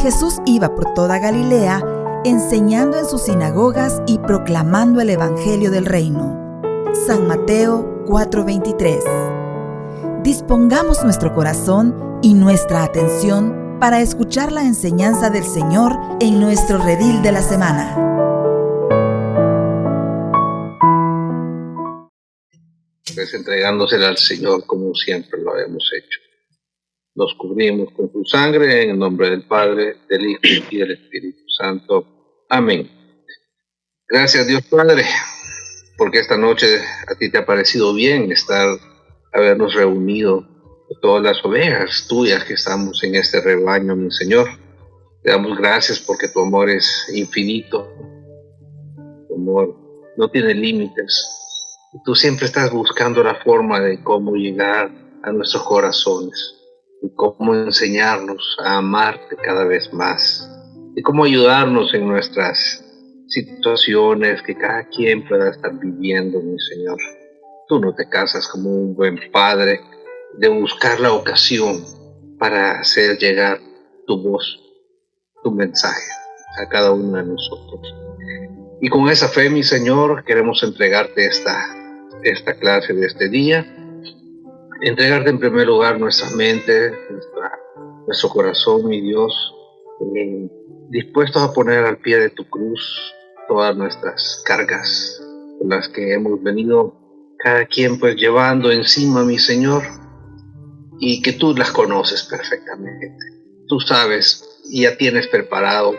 Jesús iba por toda Galilea, enseñando en sus sinagogas y proclamando el Evangelio del Reino. San Mateo 4:23. Dispongamos nuestro corazón y nuestra atención para escuchar la enseñanza del Señor en nuestro redil de la semana. Pues entregándosela al Señor como siempre lo hemos hecho. Nos cubrimos con su sangre en el nombre del Padre, del Hijo y del Espíritu Santo. Amén. Gracias Dios Padre, porque esta noche a ti te ha parecido bien habernos reunido todas las ovejas tuyas que estamos en este rebaño, mi Señor. Te damos gracias porque tu amor es infinito, tu amor no tiene límites. Tú siempre estás buscando la forma de cómo llegar a nuestros corazones y cómo enseñarnos a amarte cada vez más y cómo ayudarnos en nuestras situaciones que cada quien pueda estar viviendo, mi Señor. Tú no te casas como un buen padre de buscar la ocasión para hacer llegar tu voz, tu mensaje a cada uno de nosotros. Y con esa fe, mi Señor, queremos entregarte esta clase de este día, entregarte en primer lugar nuestra mente, nuestro corazón, mi Dios, dispuestos a poner al pie de tu cruz todas nuestras cargas con las que hemos venido cada quien pues llevando encima, mi Señor, y que tú las conoces perfectamente. Tú sabes y ya tienes preparado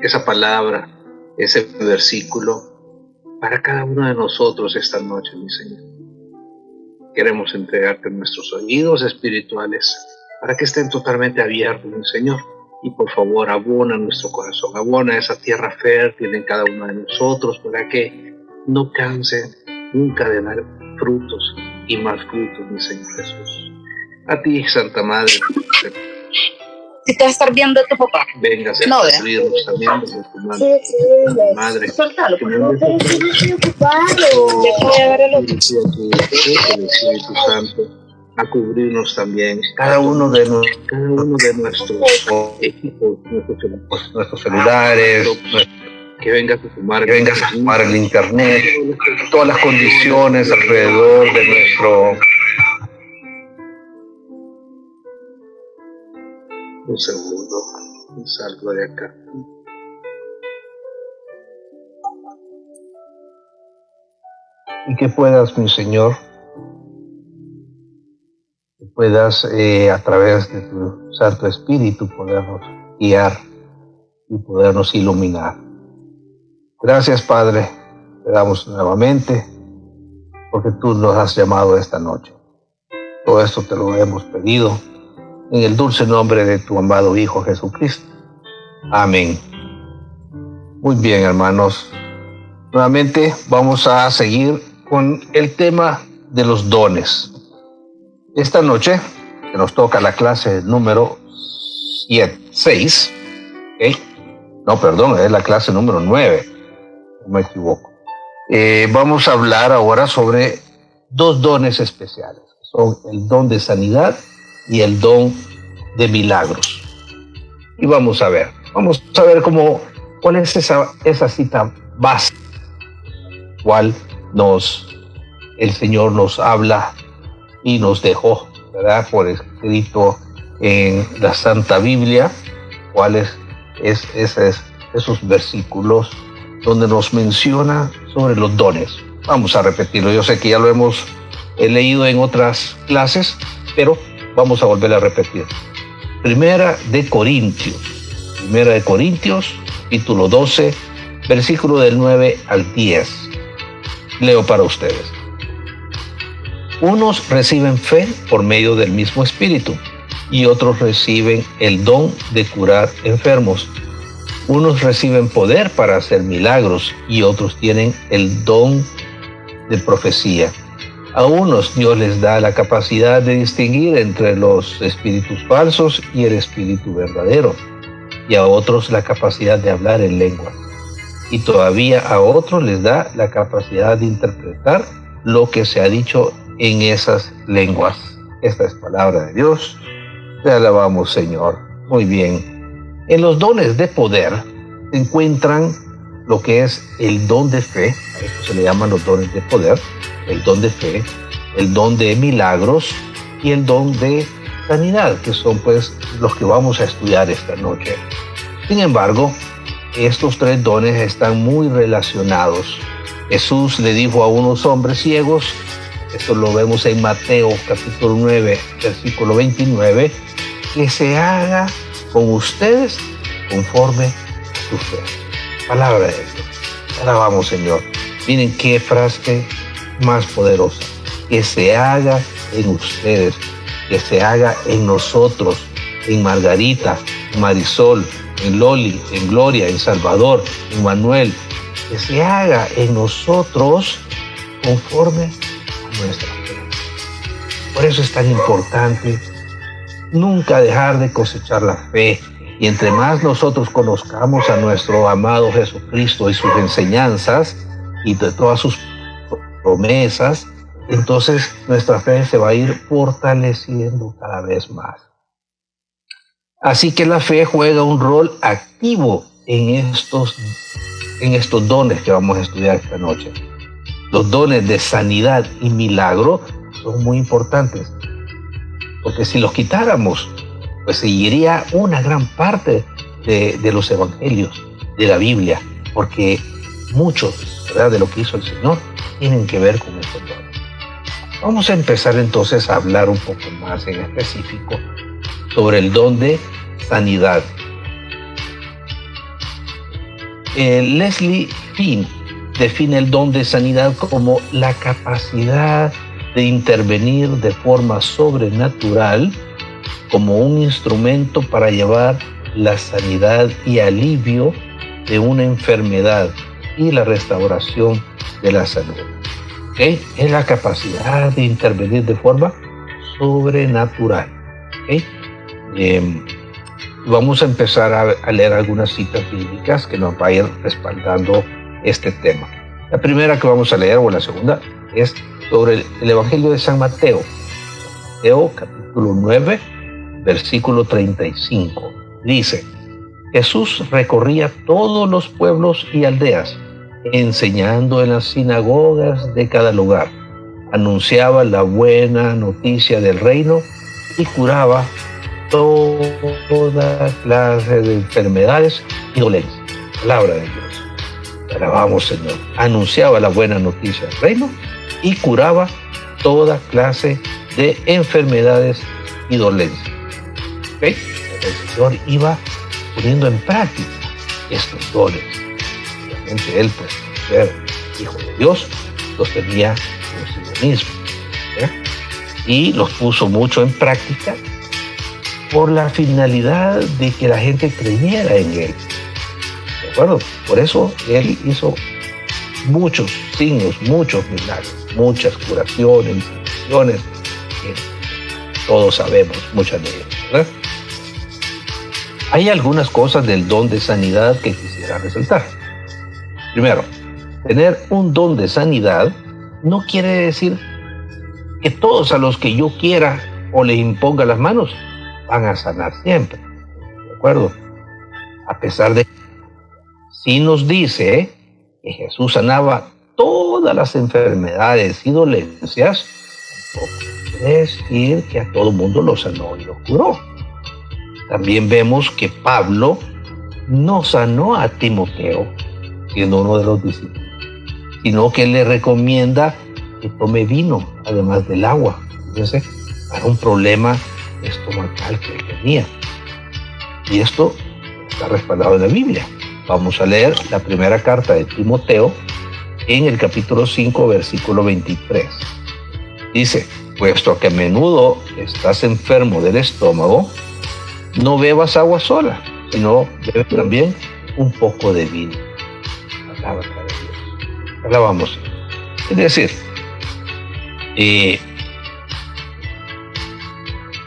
esa palabra, ese versículo para cada uno de nosotros esta noche, mi Señor. Queremos entregarte nuestros oídos espirituales para que estén totalmente abiertos, mi Señor. Y por favor, abona nuestro corazón, abona esa tierra fértil en cada uno de nosotros para que no cansen nunca de dar frutos y más frutos, mi Señor Jesús. A ti, Santa Madre, si te va a estar viendo tu papá. Véngase a cubrirnos también de tu madre. Madre, Suéltalo. que nos Pero si no estoy ocupado. Ya voy a ver el otro. el Espíritu Santo a cubrirnos también cada uno de nuestros equipos, nuestros celulares, que vengas a sumar el internet, todas las condiciones alrededor de nuestro. Un segundo, salgo de acá. Y que puedas, mi Señor, a través de tu Santo Espíritu, podernos guiar y podernos iluminar. Gracias, Padre, te damos nuevamente, porque tú nos has llamado esta noche. Todo esto te lo hemos pedido en el dulce nombre de tu amado Hijo Jesucristo. Amén. Muy bien, hermanos. Nuevamente vamos a seguir con el tema de los dones. Esta noche, que nos toca la clase número 6, es la clase número 9, no me equivoco. Vamos a hablar ahora sobre dos dones especiales. Son el don de sanidad y el don de milagros. Y vamos a ver cuál es esa cita base, cual el Señor nos habla y nos dejó, ¿verdad?, por escrito en la Santa Biblia, cuáles esos versículos donde nos menciona sobre los dones. Vamos a repetirlo. Yo sé que ya lo hemos leído en otras clases, pero vamos a volver a repetir. Primera de Corintios, capítulo 12, versículo del 9 al 10. Leo para ustedes. Unos reciben fe por medio del mismo Espíritu y otros reciben el don de curar enfermos. Unos reciben poder para hacer milagros y otros tienen el don de profecía. A unos Dios les da la capacidad de distinguir entre los espíritus falsos y el espíritu verdadero, y a otros la capacidad de hablar en lengua. Y todavía a otros les da la capacidad de interpretar lo que se ha dicho en esas lenguas. Esta es palabra de Dios. Te alabamos, Señor. Muy bien. En los dones de poder se encuentran lo que es el don de fe, a esto se le llaman los dones de poder, el don de fe, el don de milagros y el don de sanidad, que son pues los que vamos a estudiar esta noche. Sin embargo, estos tres dones están muy relacionados. Jesús le dijo a unos hombres ciegos, esto lo vemos en Mateo capítulo 9, versículo 29, que se haga con ustedes conforme a su fe. Palabra de Dios. Alabamos, Señor. Miren qué frase más poderosa. Que se haga en ustedes, que se haga en nosotros, en Margarita, en Marisol, en Loli, en Gloria, en Salvador, en Manuel. Que se haga en nosotros conforme a nuestra fe. Por eso es tan importante nunca dejar de cosechar la fe. Y entre más nosotros conozcamos a nuestro amado Jesucristo y sus enseñanzas y de todas sus promesas, entonces nuestra fe se va a ir fortaleciendo cada vez más. Así que la fe juega un rol activo en estos dones que vamos a estudiar esta noche. Los dones de sanidad y milagro son muy importantes, porque si los quitáramos, pues seguiría una gran parte de los evangelios, de la Biblia, porque muchos, ¿verdad?, de lo que hizo el Señor tienen que ver con estos dones. Vamos a empezar entonces a hablar un poco más en específico sobre el don de sanidad. Leslie Finn define el don de sanidad como la capacidad de intervenir de forma sobrenatural como un instrumento para llevar la sanidad y alivio de una enfermedad y la restauración de la salud. ¿Okay? Es la capacidad de intervenir de forma sobrenatural. ¿Okay? Vamos a empezar a leer algunas citas bíblicas que nos va a ir respaldando este tema. La primera que vamos a leer, o la segunda, es sobre el Evangelio de San Mateo. Mateo capítulo 9, versículo 35. Dice: Jesús recorría todos los pueblos y aldeas, enseñando en las sinagogas de cada lugar. Anunciaba la buena noticia del reino y curaba toda clase de enfermedades y dolencias. Palabra de Dios. Alabamos, Señor. Anunciaba la buena noticia del reino y curaba toda clase de enfermedades y dolencias. ¿Okay? El Señor iba poniendo en práctica estos dones. Obviamente Él, pues, ser hijo de Dios, los tenía consigo mismo. Y los puso mucho en práctica por la finalidad de que la gente creyera en Él. ¿De acuerdo? Por eso Él hizo muchos signos, muchos milagros, muchas curaciones, instituciones, que todos sabemos, muchas de ellas, ¿verdad? Hay algunas cosas del don de sanidad que quisiera resaltar. Primero, tener un don de sanidad no quiere decir que todos a los que yo quiera o les imponga las manos van a sanar siempre. ¿De acuerdo? A pesar de que sí nos dice que Jesús sanaba todas las enfermedades y dolencias, tampoco quiere decir que a todo mundo lo sanó y lo curó. También vemos que Pablo no sanó a Timoteo, siendo uno de los discípulos, sino que le recomienda que tome vino, además del agua. Entonces, para un problema estomacal que él tenía. Y esto está respaldado en la Biblia. Vamos a leer la primera carta de Timoteo en el capítulo 5, versículo 23. Dice: puesto que a menudo estás enfermo del estómago, no bebas agua sola, sino bebe también un poco de vino. Palabra de Dios. Alabamos. Es decir,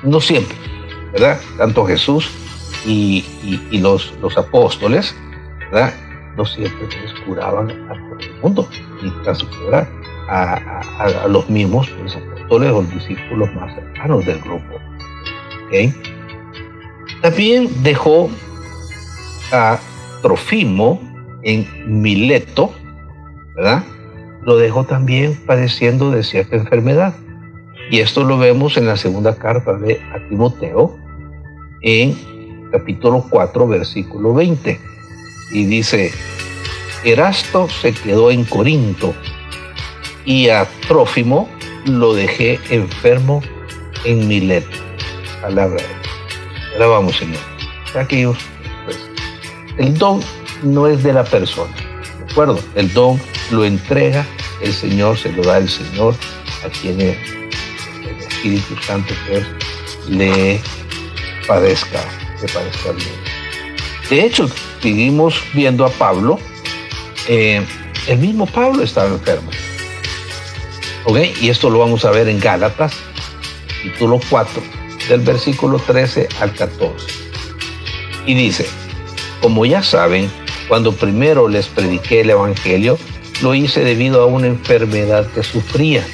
no siempre, ¿verdad? Tanto Jesús y los apóstoles, ¿verdad? No siempre les curaban a todo el mundo, ni tan siquiera a los mismos los apóstoles o los discípulos más cercanos del grupo. ¿Okay? También dejó a Trófimo en Mileto, ¿verdad? Lo dejó también padeciendo de cierta enfermedad. Y esto lo vemos en la segunda carta de a Timoteo, en capítulo 4, versículo 20. Y dice, Erasto se quedó en Corinto y a Trófimo lo dejé enfermo en Mileto. Palabra de Dios. Ahora vamos, Señor. Aquellos, pues, el don no es de la persona, ¿de acuerdo? El don lo entrega el Señor, se lo da el Señor a quien el Espíritu Santo pues le padezca bien. De hecho, seguimos viendo a Pablo. El mismo Pablo estaba enfermo. ¿Ok? Y esto lo vamos a ver en Gálatas, capítulo 4, del versículo 13 al 14. Y dice, como ya saben, cuando primero les prediqué el Evangelio, lo hice debido a una enfermedad que sufría.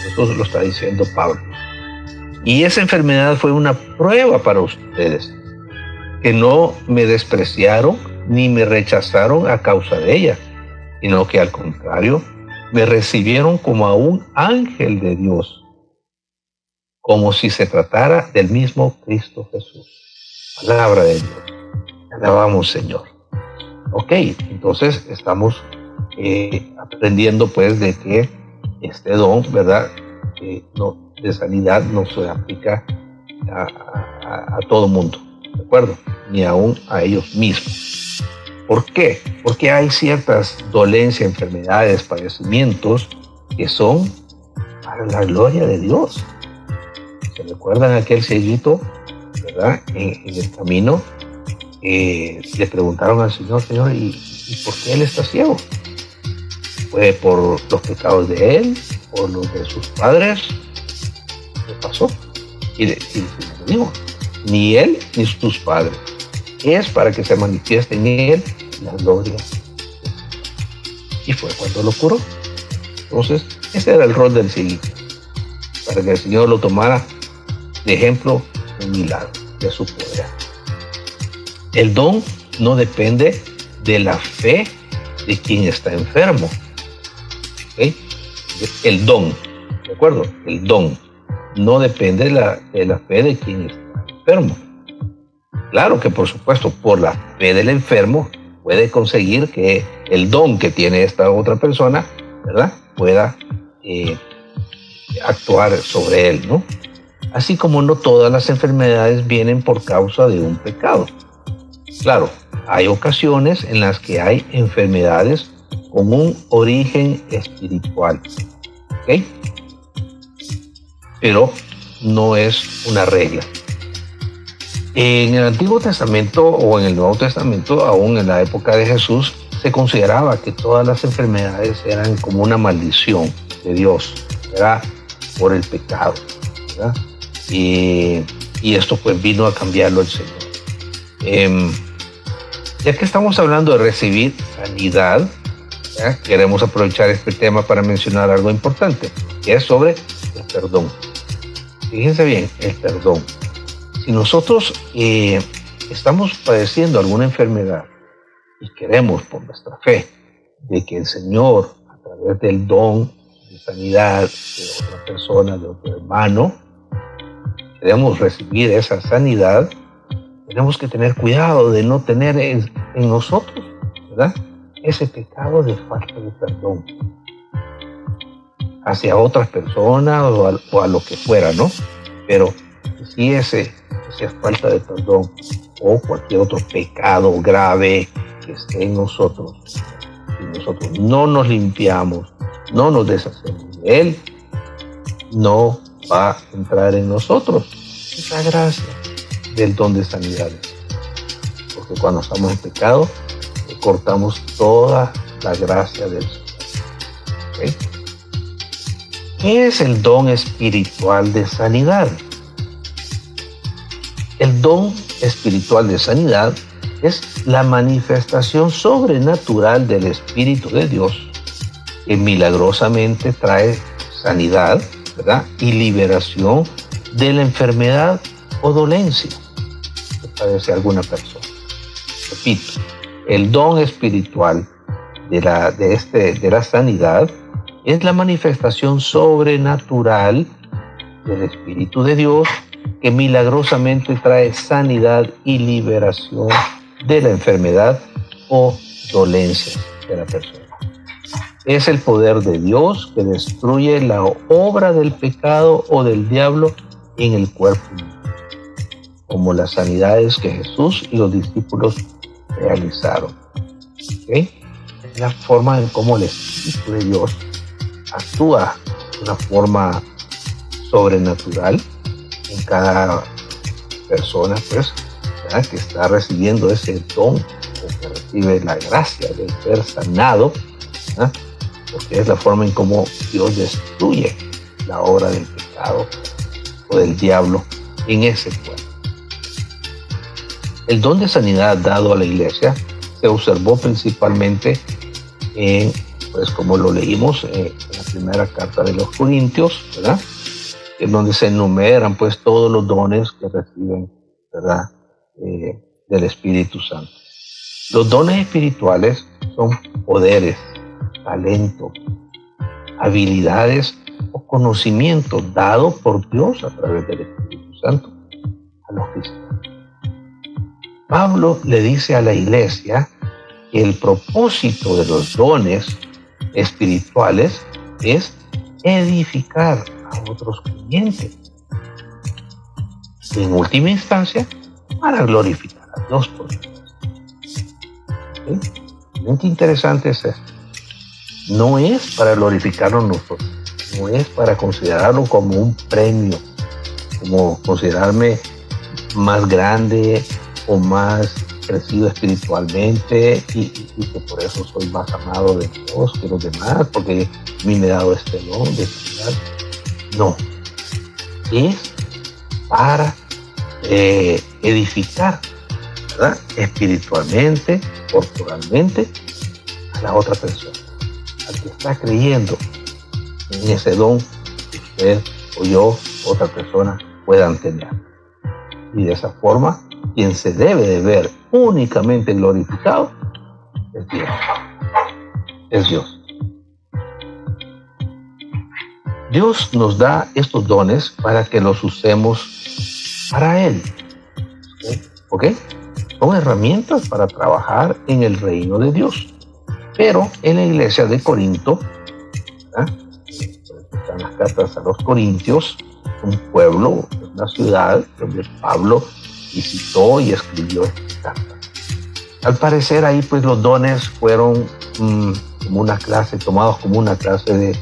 Esto lo está diciendo Pablo. Y esa enfermedad fue una prueba para ustedes, que no me despreciaron ni me rechazaron a causa de ella, sino que al contrario, me recibieron como a un ángel de Dios, como si se tratara del mismo Cristo Jesús. Palabra de Dios. Alabamos, Señor. Ok, entonces estamos aprendiendo pues de que este don, ¿verdad? De sanidad no se aplica a todo mundo, ¿de acuerdo? Ni aún a ellos mismos. ¿Por qué? Porque hay ciertas dolencias, enfermedades, padecimientos que son para la gloria de Dios. ¿Se recuerdan aquel cieguito, verdad? En el camino le preguntaron al Señor, ¿y por qué él está ciego? ¿Fue por los pecados de él? ¿Por los de sus padres? ¿Qué pasó? Y le digo, ni él ni sus padres. Es para que se manifieste en él la gloria. Y fue cuando lo curó. Entonces, ese era el rol del cieguito, para que el Señor lo tomara de ejemplo, un milagro de su poder. El don no depende de la fe de quien está enfermo. ¿Okay? El don, ¿de acuerdo? El don no depende de la fe de quien está enfermo. Claro que, por supuesto, por la fe del enfermo puede conseguir que el don que tiene esta otra persona, ¿verdad?, pueda actuar sobre él, ¿no? Así como no todas las enfermedades vienen por causa de un pecado. Claro, hay ocasiones en las que hay enfermedades con un origen espiritual, ¿ok? Pero no es una regla. En el Antiguo Testamento o en el Nuevo Testamento, aún en la época de Jesús, se consideraba que todas las enfermedades eran como una maldición de Dios, ¿verdad?, por el pecado, ¿verdad? Y esto pues vino a cambiarlo el Señor. Ya que estamos hablando de recibir sanidad, ¿verdad?, queremos aprovechar este tema para mencionar algo importante, que es sobre el perdón. Fíjense bien, el perdón. Si nosotros estamos padeciendo alguna enfermedad y queremos por nuestra fe de que el Señor, a través del don de sanidad de otra persona, de otro hermano, queremos recibir esa sanidad, tenemos que tener cuidado de no tener en nosotros, ¿verdad?, ese pecado de falta de perdón hacia otras personas o a lo que fuera, ¿no? Pero si esa falta de perdón o cualquier otro pecado grave que esté en nosotros, y nosotros no nos limpiamos, no nos deshacemos de él, no va a entrar en nosotros esa gracia del don de sanidad. Porque cuando estamos en pecado, cortamos toda la gracia del Señor. ¿Okay? ¿Qué es el don espiritual de sanidad? El don espiritual de sanidad es la manifestación sobrenatural del Espíritu de Dios que milagrosamente trae sanidad, ¿verdad?, y liberación de la enfermedad o dolencia que padece alguna persona. Repito, el don espiritual de la sanidad es la manifestación sobrenatural del Espíritu de Dios que milagrosamente trae sanidad y liberación de la enfermedad o dolencia de la persona. Es el poder de Dios que destruye la obra del pecado o del diablo en el cuerpo humano, como las sanidades que Jesús y los discípulos realizaron. ¿Okay? Es la forma en cómo el Espíritu de Dios actúa de una forma sobrenatural en cada persona, pues, ¿verdad?, que está recibiendo ese don, o que recibe la gracia de ser sanado, ¿verdad?, porque es la forma en cómo Dios destruye la obra del pecado o del diablo en ese cuerpo. El don de sanidad dado a la iglesia se observó principalmente en, pues como lo leímos en la primera carta de los Corintios, ¿verdad?, en donde se enumeran pues todos los dones que reciben, ¿verdad?, del Espíritu Santo. Los dones espirituales son poderes, talento, habilidades o conocimiento dado por Dios a través del Espíritu Santo a los cristianos. Pablo le dice a la iglesia que el propósito de los dones espirituales es edificar a otros creyentes. En última instancia, para glorificar a Dios por Dios. ¿Sí? Qué interesante es esto. No es para glorificarnos nosotros, no es para considerarlo como un premio, como considerarme más grande o más crecido espiritualmente y que por eso soy más amado de Dios que los demás, porque a mí me ha dado este don de sanidad. No, es para edificar, ¿verdad?, espiritualmente, corporalmente a la otra persona, al que está creyendo en ese don que usted o yo, otra persona, puedan tener. Y de esa forma, quien se debe de ver únicamente glorificado es Dios. Es Dios. Dios nos da estos dones para que los usemos para Él. ¿Ok? Son herramientas para trabajar en el reino de Dios. Pero en la iglesia de Corinto, ¿verdad?, están las cartas a los Corintios, un pueblo, una ciudad donde Pablo visitó y escribió estas cartas. Al parecer ahí pues los dones fueron como una clase, tomados como una clase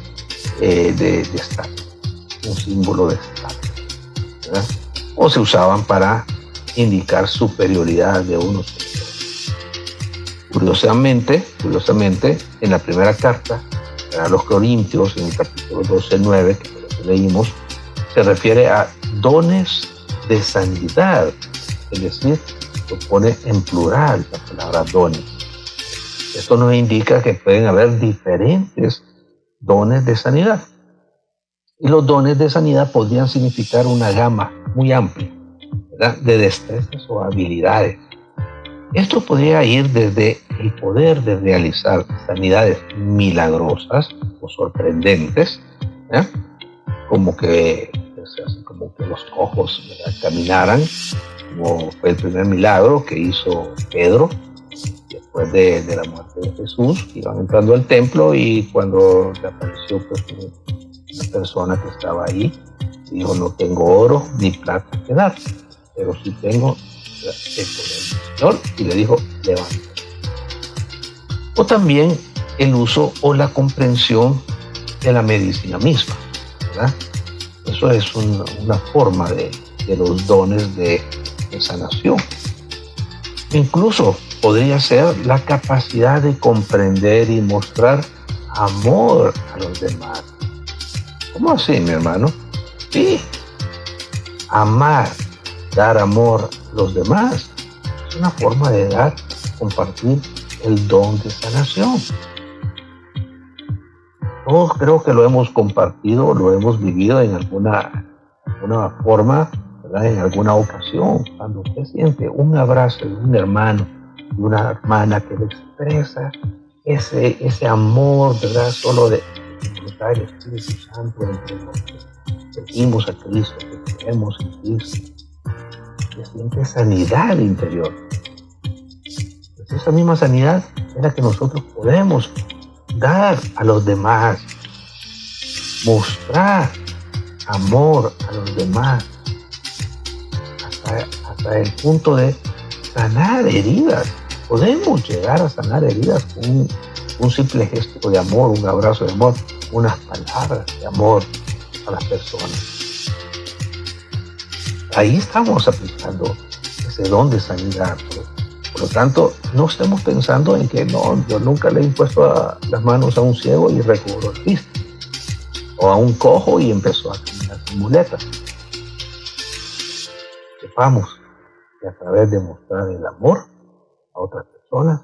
de estatus, un símbolo de estatus, ¿verdad?, o se usaban para indicar superioridad de unos a otros. Curiosamente, en la primera carta a los Corintios, en el capítulo 12:9, que es lo que leímos, se refiere a dones de sanidad, es decir, lo pone en plural la palabra dones. Esto nos indica que pueden haber diferentes dones de sanidad. Y los dones de sanidad podrían significar una gama muy amplia, ¿verdad?, de destrezas o habilidades. Esto podría ir desde el poder de realizar sanidades milagrosas o sorprendentes, ¿verdad?, como que los cojos, ¿verdad?, caminaran, como fue el primer milagro que hizo Pedro después de la muerte de Jesús. Iban entrando al templo y cuando le apareció pues una persona que estaba ahí, dijo: no tengo oro ni plata que dar, pero sí tengo el poder del Señor, y le dijo: levántate. O también el uso o la comprensión de la medicina misma, ¿verdad? Eso es una forma de los dones de sanación. Incluso podría ser la capacidad de comprender y mostrar amor a los demás. ¿Cómo así, mi hermano? Sí, amar, dar amor a los demás es una forma de compartir el don de sanación. Todos creo que lo hemos compartido, lo hemos vivido en alguna forma, ¿verdad?, en alguna ocasión. Cuando usted siente un abrazo de un hermano una hermana que le expresa ese amor, ¿verdad? Solo de disfrutar el Espíritu Santo entre los que seguimos a Cristo, que creemos en Cristo, que siente sanidad interior. Pues esa misma sanidad es la que nosotros podemos dar a los demás, mostrar amor a los demás, hasta el punto de sanar heridas. Podemos llegar a sanar heridas con un simple gesto de amor, un abrazo de amor, unas palabras de amor a las personas. Ahí estamos aplicando ese don de sanidad. Por lo tanto, no estemos pensando en que no, yo nunca le he impuesto las manos a un ciego y recobró el vista, o a un cojo y empezó a caminar sin muletas. Sepamos que a través de mostrar el amor a otras personas,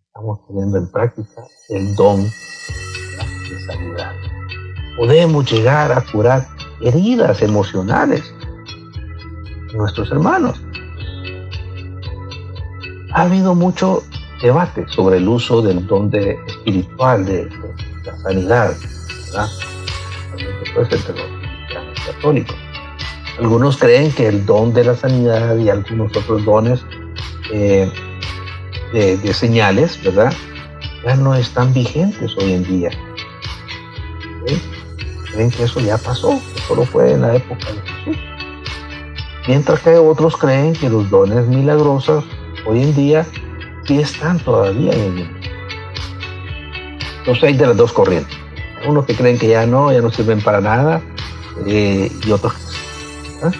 estamos poniendo en práctica el don de sanidad. Podemos llegar a curar heridas emocionales en nuestros hermanos. Ha habido mucho debate sobre el uso del don espiritual de la sanidad, ¿verdad? Pues entre los cristianos católicos. Algunos creen que el don de la sanidad y algunos otros dones de señales, ¿verdad?, ya no están vigentes hoy en día. ¿Sí? Creen que eso ya pasó, que solo fue en la época de Jesús. Mientras que otros creen que los dones milagrosos hoy en día sí están todavía en el mundo. Entonces hay de las dos corrientes. Unos que creen que ya no sirven para nada, y otros que sí.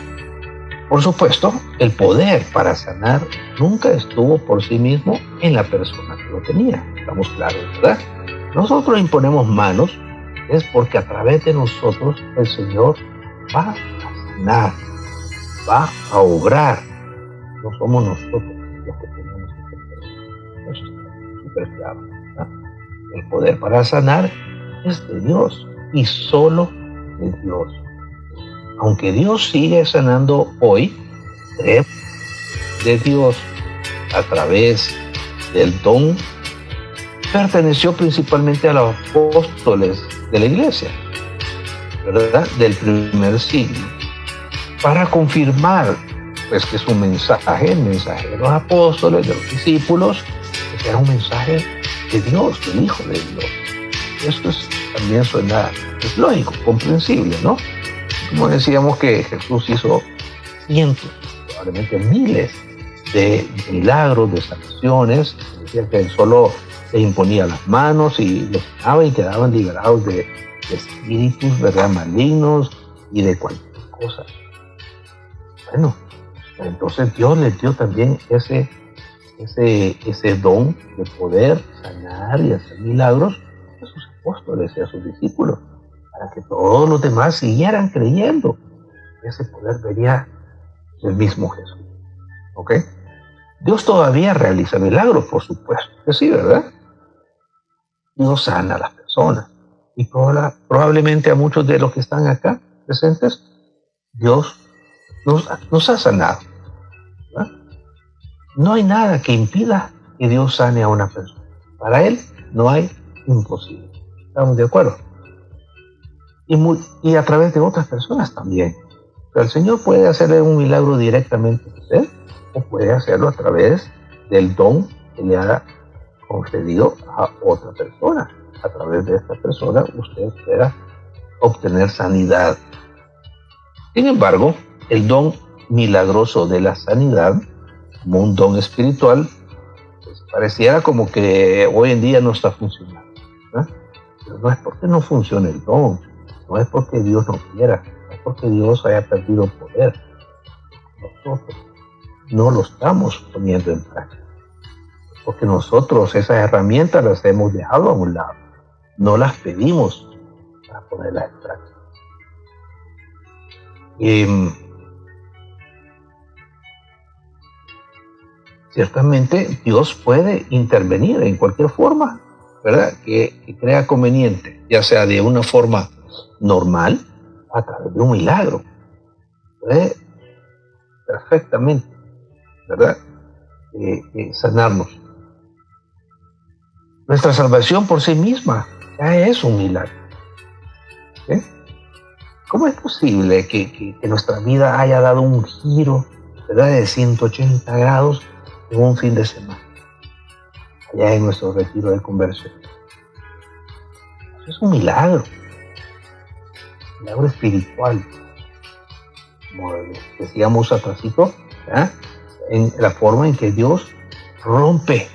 Por supuesto, el poder para sanar nunca estuvo por sí mismo en la persona que lo tenía. Estamos claros, ¿verdad? Nosotros imponemos manos, es porque a través de nosotros el Señor va a sanar, va a obrar. No somos nosotros los que tenemos que hacer. Eso está súper claro, ¿verdad? El poder para sanar es de Dios y solo de Dios. Aunque Dios sigue sanando hoy, creemos de Dios a través del don, perteneció principalmente a los apóstoles de la iglesia, ¿verdad?, del primer siglo, para confirmar pues que su mensaje, el mensaje de los apóstoles, de los discípulos, pues, era un mensaje de Dios, del Hijo de Dios. Esto también suena, es lógico, comprensible, ¿no? Como decíamos que Jesús hizo cientos, probablemente miles de milagros, de sanaciones. Decía que él solo le imponía las manos y los sanaba y quedaban liberados de espíritus, ¿verdad?, malignos y de cualquier cosa. Bueno, entonces Dios les dio también ese don de poder sanar y hacer milagros a sus apóstoles y a sus discípulos, para que todos los demás siguieran creyendo. Ese poder venía del mismo Jesús. ¿Ok? Dios todavía realiza milagros, por supuesto que sí, ¿verdad? Dios sana a las personas. Y probablemente a muchos de los que están acá presentes, Dios nos ha sanado, ¿verdad? No hay nada que impida que Dios sane a una persona. Para Él no hay imposible. ¿Estamos de acuerdo? Y a través de otras personas también. O sea, el Señor puede hacerle un milagro directamente a usted, o puede hacerlo a través del don que le ha concedido a otra persona. A través de esta persona usted espera obtener sanidad. Sin embargo, el don milagroso de la sanidad, como un don espiritual, pues pareciera como que hoy en día no está funcionando, ¿verdad? Pero no es porque no funcione el don, no es porque Dios no quiera, no es porque Dios haya perdido poder. Nosotros no lo estamos poniendo en práctica, porque nosotros esas herramientas las hemos dejado a un lado, no las pedimos para ponerlas en práctica. Ciertamente Dios puede intervenir en cualquier forma, ¿verdad?, que crea conveniente, ya sea de una forma normal, a través de un milagro. Puede perfectamente, ¿verdad?, sanarnos. Nuestra salvación por sí misma ya es un milagro. ¿Sí? ¿Cómo es posible que nuestra vida haya dado un giro, ¿verdad?, de 180 grados en un fin de semana, allá en nuestro retiro de conversión? Eso es un milagro espiritual. Como decíamos atrásito, ¿verdad?, en la forma en que Dios rompe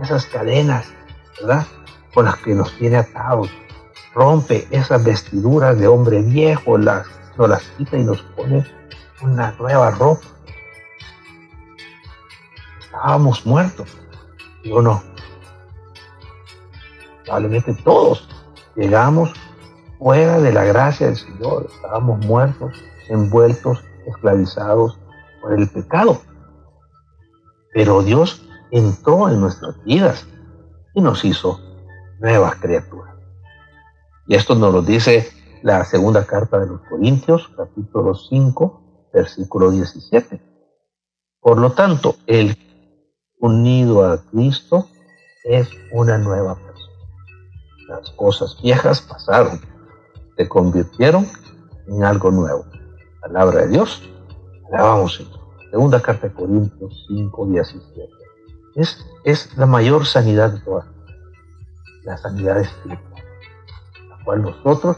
esas cadenas, ¿verdad?, con las que nos tiene atados. Rompe esas vestiduras de hombre viejo, nos las quita y nos pone una nueva ropa. Estábamos muertos, ¿sí o no? Probablemente todos llegamos fuera de la gracia del Señor. Estábamos muertos, envueltos, esclavizados por el pecado. Pero Dios entró en nuestras vidas y nos hizo nuevas criaturas. Y esto nos lo dice la segunda carta de los Corintios, capítulo 5, versículo 17. Por lo tanto, el unido a Cristo es una nueva persona. Las cosas viejas pasaron, se convirtieron en algo nuevo. Palabra de Dios, alabamos Señor. Segunda carta de Corintios 5, 17. Es la mayor sanidad de todas, la sanidad espiritual, la cual nosotros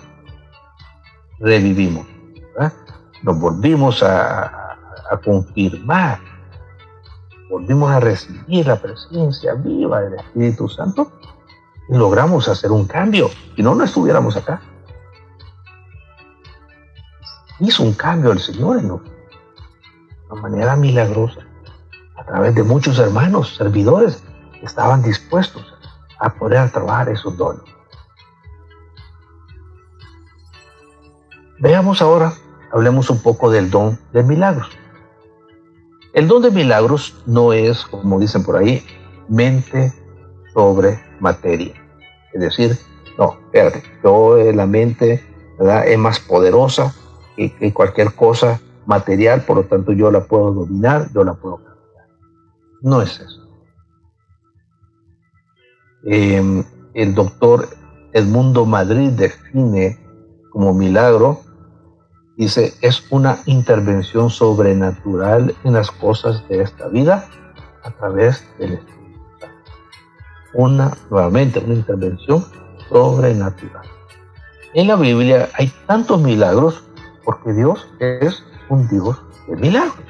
revivimos, ¿verdad? Nos volvimos a confirmar, volvimos a recibir la presencia viva del Espíritu Santo y logramos hacer un cambio. Si no, no estuviéramos acá. Hizo un cambio el Señor en nosotros, de una manera milagrosa, a través de muchos hermanos, servidores, que estaban dispuestos a poder trabajar esos dones. Veamos ahora, hablemos un poco del don de milagros. El don de milagros no es, como dicen por ahí, mente sobre materia. Es decir, no, espérate, la mente, ¿verdad?, es más poderosa que cualquier cosa material, por lo tanto yo la puedo dominar, yo la puedo cambiar. No es eso. El doctor Edmundo Madrid define como milagro, dice, es una intervención sobrenatural en las cosas de esta vida a través del Espíritu Santo. Nuevamente, una intervención sobrenatural. En la Biblia hay tantos milagros porque Dios es un Dios de milagros.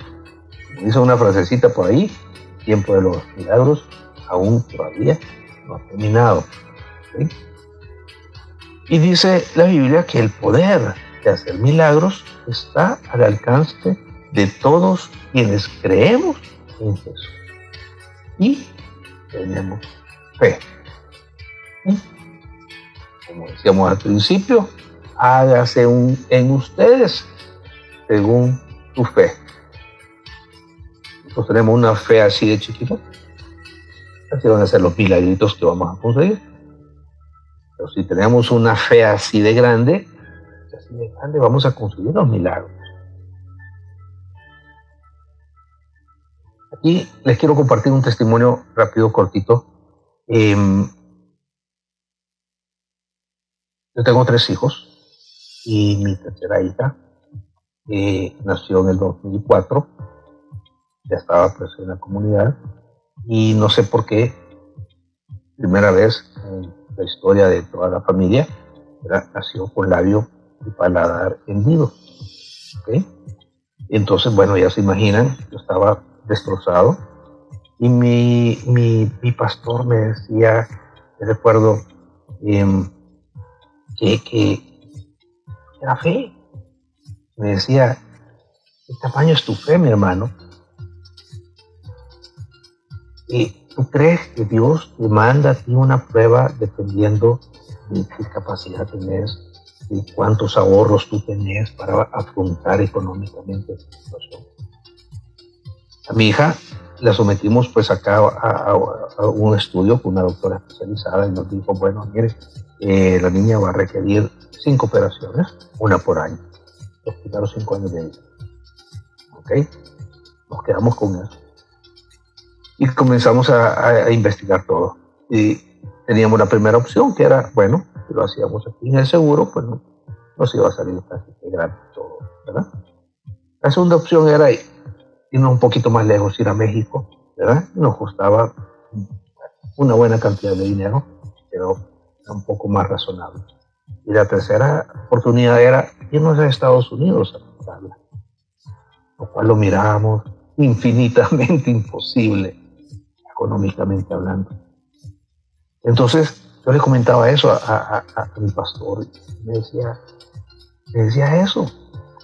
Como dice una frasecita por ahí, el tiempo de los milagros aún todavía no ha terminado. ¿Sí? Y dice la Biblia que el poder de hacer milagros está al alcance de todos quienes creemos en Jesús y tenemos fe. ¿Sí? Como decíamos al principio, hágase en ustedes según su fe. Nosotros tenemos una fe así de chiquita, así van a ser los milagritos que vamos a conseguir. Pero si tenemos una fe así de grande, vamos a conseguir los milagros. Aquí les quiero compartir un testimonio rápido, cortito. Yo tengo 3 hijos y mi tercera hija nació en el 2004, ya estaba pues en la comunidad y no sé por qué, primera vez en la historia de toda la familia, nació con labio y paladar hendido. ¿Okay? Entonces, bueno, ya se imaginan, yo estaba destrozado y mi pastor me decía, recuerdo, que era fe. Me decía, ¿qué tamaño es tu fe, mi hermano? ¿Tú crees que Dios te manda a ti una prueba dependiendo de qué capacidad tenés, de cuántos ahorros tú tenés para afrontar económicamente esta situación? A mi hija la sometimos pues acá a un estudio con una doctora especializada y nos dijo, bueno, mire, la niña va a requerir 5 operaciones, una por año. Los primeros 5 años de vida. ¿Ok? Nos quedamos con eso. Y comenzamos a investigar todo. Y teníamos la primera opción, que era, bueno, si lo hacíamos aquí en el seguro, pues nos iba a salir casi gratis todo, ¿verdad? La segunda opción era irnos un poquito más lejos, ir a México, ¿verdad? Nos costaba una buena cantidad de dinero, pero era un poco más razonable. Y la tercera oportunidad era irnos a Estados Unidos a comprarla, lo cual lo mirábamos infinitamente imposible, económicamente hablando. Entonces, yo le comentaba eso a mi pastor, y me decía eso.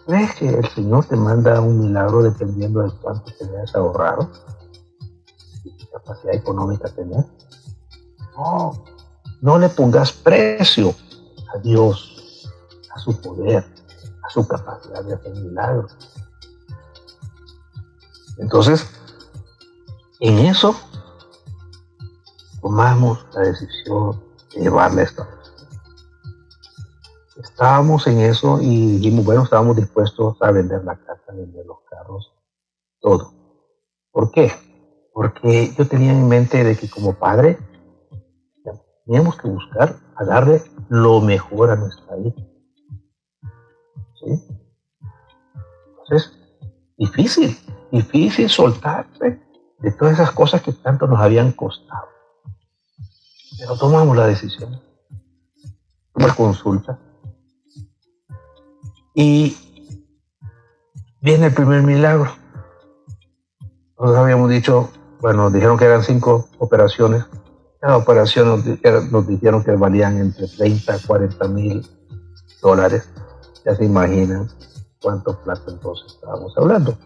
¿Crees que el Señor te manda un milagro dependiendo de cuánto te hayas ahorrado? ¿Y qué capacidad económica tenés? No le pongas precio a Dios, a su poder, a su capacidad de hacer milagros. Entonces, en eso tomamos la decisión de llevarle esto. Estábamos en eso y dijimos, bueno, estábamos dispuestos a vender la casa, a vender los carros, todo. ¿Por qué? Porque yo tenía en mente de que como padre teníamos que buscar a darle lo mejor a nuestra hija. ¿Sí? Entonces, difícil soltarse de todas esas cosas que tanto nos habían costado. Pero tomamos la decisión, una consulta, y viene el primer milagro. Nosotros habíamos dicho, bueno, nos dijeron que eran 5 operaciones. Cada operación nos dijeron que valían entre 30 a 40 mil dólares. Ya se imaginan cuánto plata entonces estábamos hablando.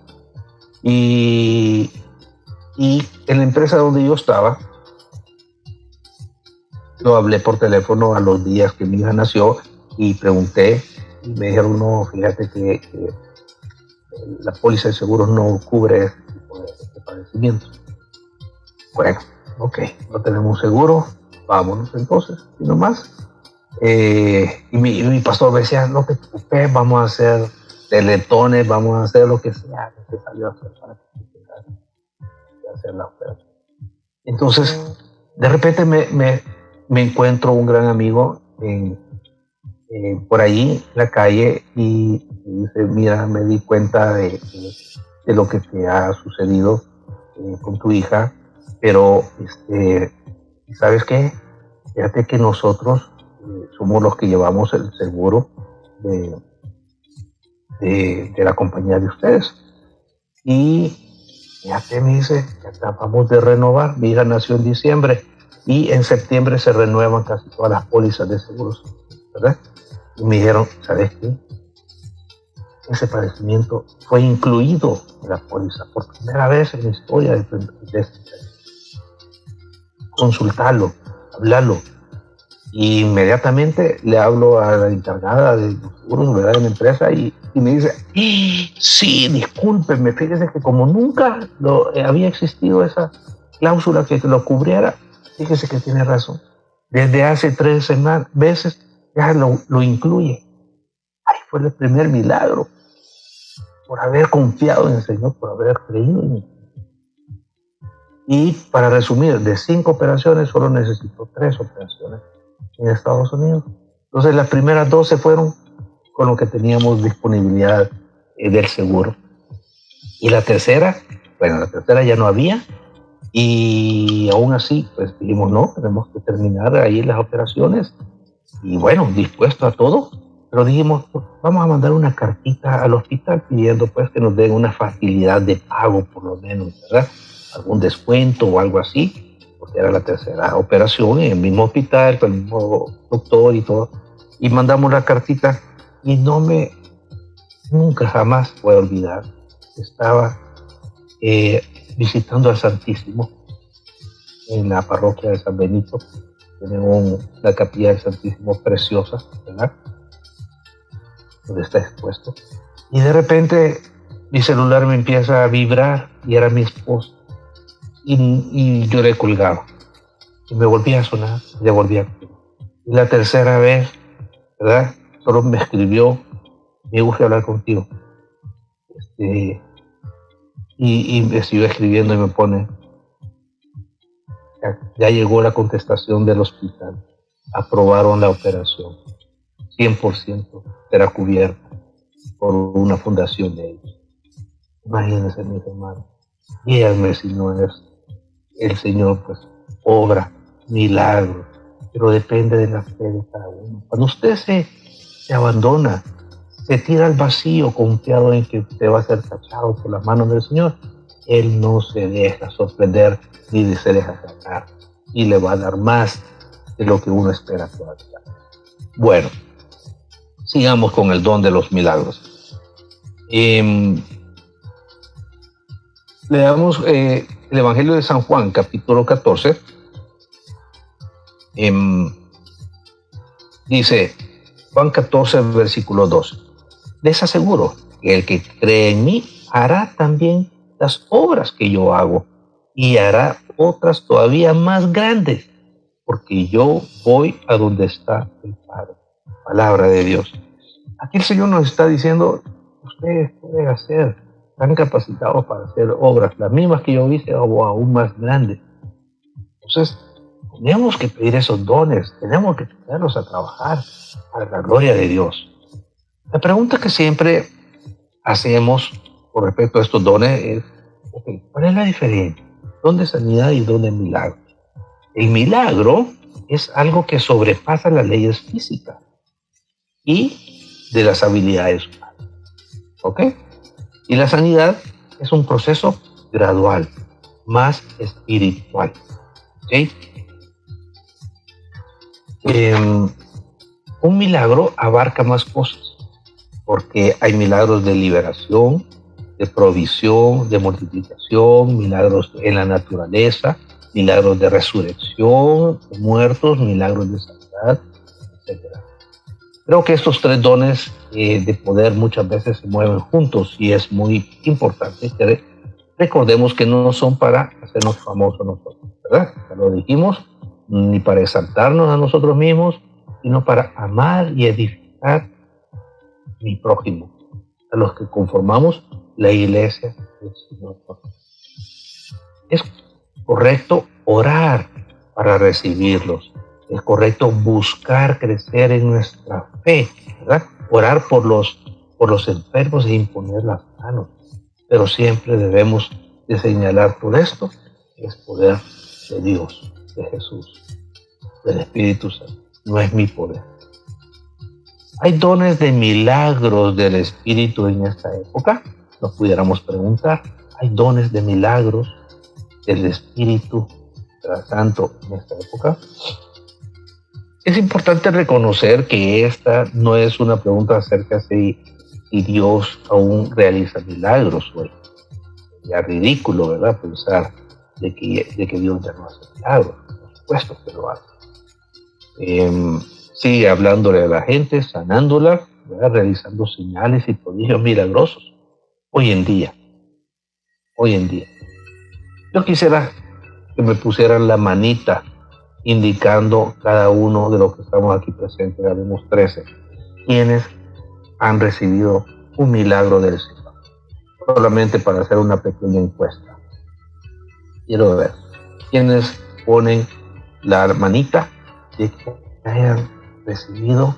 Y en la empresa donde yo estaba, yo hablé por teléfono a los días que mi hija nació y pregunté, y me dijeron, no, fíjate que la póliza de seguros no cubre este tipo de padecimientos. Bueno, ok, no tenemos seguro, vámonos entonces, y nomás. Y mi pastor me decía, no te preocupes, vamos a hacer teletones, vamos a hacer lo que sea necesario hacer para que tengas que hacer la operación. Entonces, de repente me encuentro un gran amigo por allí en la calle y dice, mira, me di cuenta de lo que te ha sucedido con tu hija, pero ¿sabes qué? Fíjate que nosotros somos los que llevamos el seguro de la compañía de ustedes. Y fíjate, me dice, que acabamos de renovar, mi hija nació en diciembre y en septiembre se renuevan casi todas las pólizas de seguros, ¿verdad? Y me dijeron, ¿sabes qué? Ese padecimiento fue incluido en la póliza por primera vez en la historia de este. Consultarlo, hablarlo. Y inmediatamente le hablo a la encargada de los seguros, ¿verdad?, de la empresa y me dice, sí, discúlpeme, fíjese que como nunca había existido esa cláusula que lo cubriera, fíjese que tiene razón. Desde hace 3 meses ya lo incluye. Ahí fue el primer milagro, por haber confiado en el Señor, por haber creído en Él. Y para resumir, de 5 operaciones solo necesitó 3 operaciones en Estados Unidos. Entonces las primeras 2 se fueron con lo que teníamos disponibilidad del seguro. Y la tercera ya no había. Y aún así, pues dijimos, no, tenemos que terminar ahí las operaciones. Y bueno, dispuesto a todo. Pero dijimos, pues, vamos a mandar una cartita al hospital pidiendo pues que nos den una facilidad de pago, por lo menos, ¿verdad? Algún descuento o algo así, porque era la tercera operación en el mismo hospital, con el mismo doctor y todo. Y mandamos la cartita y nunca jamás voy a olvidar. Estaba visitando al Santísimo en la parroquia de San Benito. Tenemos la capilla del Santísimo preciosa, ¿verdad?, donde está expuesto. Y de repente mi celular me empieza a vibrar y era mi esposa. Y yo le colgaba. Y me volvía a sonar, y le volvía a colgar. Y la tercera vez, ¿verdad?, solo me escribió, me gusta hablar contigo. Y me siguió escribiendo y me pone, ya llegó la contestación del hospital. Aprobaron la operación. 100% será cubierta por una fundación de ellos. Imagínense, mis hermanos. Díganme si no es el Señor, pues, obra, milagro, pero depende de la fe de cada uno. Cuando usted se abandona, se tira al vacío confiado en que usted va a ser tachado por las manos del Señor, Él no se deja sorprender ni se deja sacar y le va a dar más de lo que uno espera todavía. Bueno, sigamos con el don de los milagros. Leamos el Evangelio de San Juan, capítulo 14. Dice Juan 14, versículo 12. Les aseguro que el que cree en mí hará también las obras que yo hago y hará otras todavía más grandes, porque yo voy a donde está el Padre. Palabra de Dios. Aquí el Señor nos está diciendo, ustedes pueden hacer, están capacitados para hacer obras, las mismas que yo hice o aún más grandes. Entonces, tenemos que pedir esos dones, tenemos que ponerlos a trabajar para la gloria de Dios. La pregunta que siempre hacemos con respecto a estos dones es, ¿cuál es la diferencia? Don de sanidad y don de milagro. El milagro es algo que sobrepasa las leyes físicas y de las habilidades humanas. ¿Ok? Y la sanidad es un proceso gradual, más espiritual. ¿Ok? Un milagro abarca más cosas, porque hay milagros de liberación, de provisión, de multiplicación, milagros en la naturaleza, milagros de resurrección de muertos, milagros de sanidad, etc. Creo que estos tres dones de poder muchas veces se mueven juntos y es muy importante que recordemos que no son para hacernos famosos nosotros, ¿verdad? Ya lo dijimos, ni para exaltarnos a nosotros mismos, sino para amar y edificar a mi prójimo, a los que conformamos la iglesia del Señor. Es correcto orar para recibirlos. Es correcto buscar crecer en nuestra fe, ¿verdad? Orar por los enfermos e imponer las manos. Pero siempre debemos de señalar todo esto, es poder de Dios, de Jesús, del Espíritu Santo. No es mi poder. ¿Hay dones de milagros del Espíritu en esta época? Nos pudiéramos preguntar. ¿Hay dones de milagros del Espíritu Santo en esta época? Es importante reconocer que esta no es una pregunta acerca de si Dios aún realiza milagros hoy. Sería ridículo, ¿verdad?, pensar de que Dios ya no hace milagros. Por supuesto que lo hace. Sigue hablándole a la gente, sanándola, ¿verdad?, realizando señales y prodigios milagrosos. Hoy en día. Yo quisiera que me pusieran la manita indicando cada uno de los que estamos aquí presentes, habemos 13, quienes han recibido un milagro del Señor. Solamente para hacer una pequeña encuesta. Quiero ver quienes ponen la manita de que hayan recibido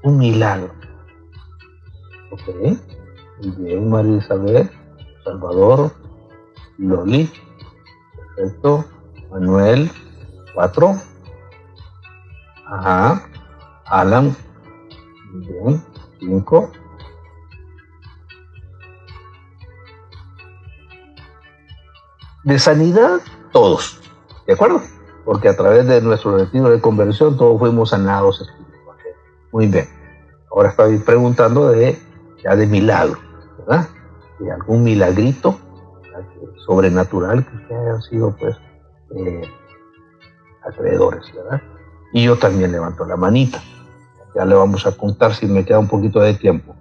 un milagro. Ok, muy bien, María Isabel, Salvador, Loli, perfecto, Manuel, 4, ajá, Alan, muy bien, 5, de sanidad, todos, ¿de acuerdo? Porque a través de nuestro retiro de conversión todos fuimos sanados espiritualmente. Muy bien, ahora estoy preguntando ya de milagro, ¿verdad? De algún milagrito sobrenatural que hayan sido, pues, acreedores, ¿verdad? Y yo también levanto la manita. Ya le vamos a contar si me queda un poquito de tiempo.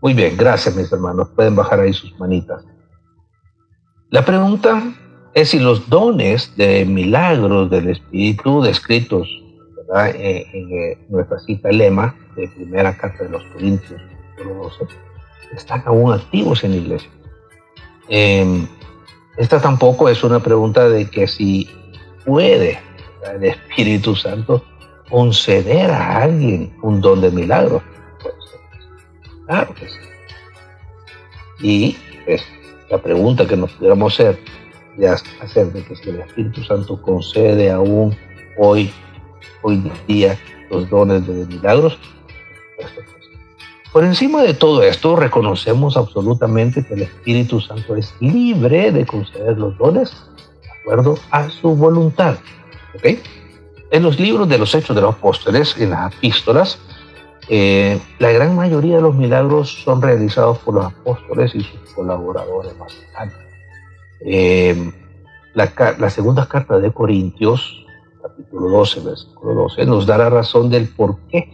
Muy bien, gracias, mis hermanos. Pueden bajar ahí sus manitas. La pregunta es si los dones de milagros del Espíritu descritos, ¿verdad?, en nuestra cita lema de primera carta de los Corintios, 12, están aún activos en la iglesia. Esta tampoco es una pregunta de que si puede el Espíritu Santo conceder a alguien un don de milagros? Pues, claro que sí. Y pues, la pregunta que nos pudiéramos hacer de que si el Espíritu Santo concede aún hoy día los dones de milagros, pues, por encima de todo esto, reconocemos absolutamente que el Espíritu Santo es libre de conceder los dones de acuerdo a su voluntad. ¿Okay? En los libros de los Hechos de los Apóstoles, en las epístolas, la gran mayoría de los milagros son realizados por los apóstoles y sus colaboradores más cercanos. La segunda carta de Corintios, capítulo 12, versículo 12, nos da la razón del por qué,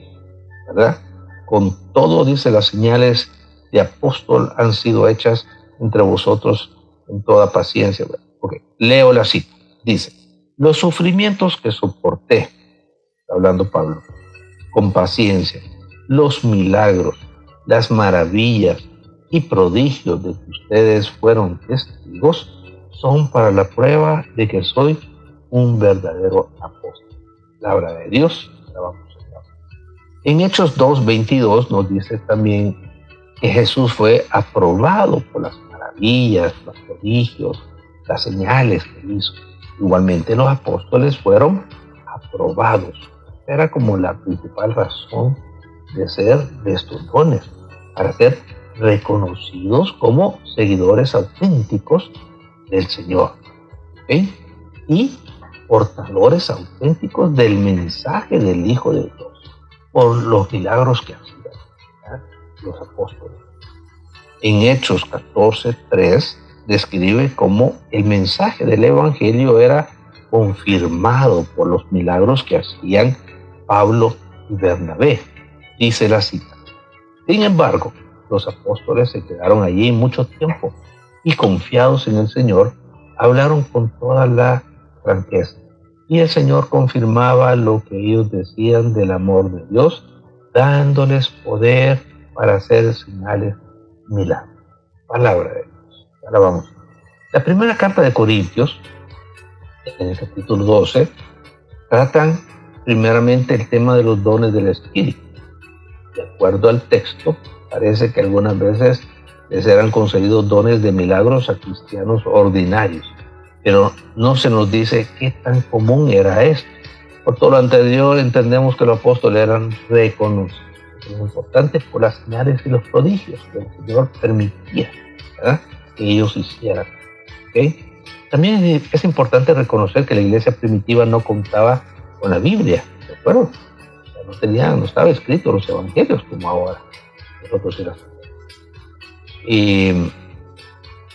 ¿verdad? Con todo, dice, las señales de apóstol han sido hechas entre vosotros en toda paciencia. Okay. Leo la cita. Dice: los sufrimientos que soporté, hablando Pablo, con paciencia, los milagros, las maravillas y prodigios de que ustedes fueron testigos, son para la prueba de que soy un verdadero apóstol. Palabra de Dios, la vamos a ver. En Hechos 2:22 nos dice también que Jesús fue aprobado por las maravillas, los prodigios, las señales que hizo. Igualmente los apóstoles fueron aprobados. Era como la principal razón de ser de estos dones, para ser reconocidos como seguidores auténticos del Señor, ¿okay? Y portadores auténticos del mensaje del Hijo de Dios, por los milagros que hacían, ¿verdad?, los apóstoles. En Hechos 14:3 describe cómo el mensaje del Evangelio era confirmado por los milagros que hacían Pablo y Bernabé. Dice la cita: sin embargo, los apóstoles se quedaron allí mucho tiempo y, confiados en el Señor, hablaron con toda la franqueza. Y el Señor confirmaba lo que ellos decían del amor de Dios, dándoles poder para hacer señales y milagros. Palabra de Dios. Ahora vamos. La primera carta de Corintios, en el capítulo 12, tratan primeramente el tema de los dones del Espíritu. De acuerdo al texto, parece que algunas veces les eran concedidos dones de milagros a cristianos ordinarios, pero no se nos dice qué tan común era esto. Por todo lo anterior, entendemos que los apóstoles eran reconocidos, lo importante, por las señales y los prodigios que el Señor permitía, ¿verdad?, que ellos hicieran. ¿Okay? También es importante reconocer que la iglesia primitiva no contaba con la Biblia, ¿de acuerdo? O sea, no estaba escrito los evangelios como ahora. Nosotros sí las tenemos.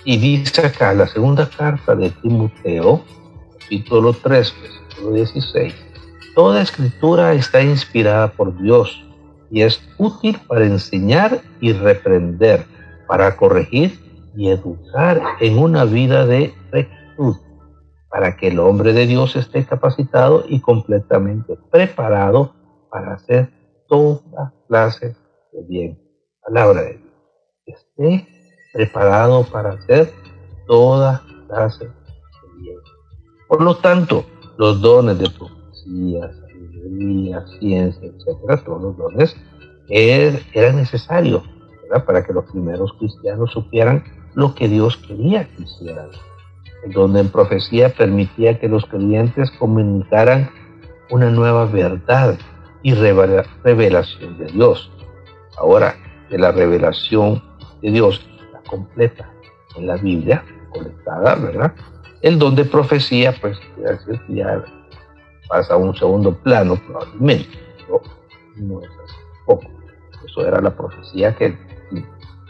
Y dice acá, la segunda carta de Timoteo, capítulo 3, versículo 16: toda escritura está inspirada por Dios y es útil para enseñar y reprender, para corregir y educar en una vida de rectitud, para que el hombre de Dios esté capacitado y completamente preparado para hacer toda clase de bien. Palabra de Dios. Esté preparado para hacer toda clase de bien. Por lo tanto, los dones de profecía, sabiduría, ciencia, etcétera, todos los dones eran necesarios, ¿verdad?, para que los primeros cristianos supieran lo que Dios quería que hicieran. El don de profecía permitía que los creyentes comunicaran una nueva verdad y revelación de Dios. Ahora, de la revelación de Dios, la completa en la Biblia, colectada, ¿verdad?, el don de profecía, pues, ya pasa a un segundo plano, probablemente, pero no es así poco. Eso era la profecía que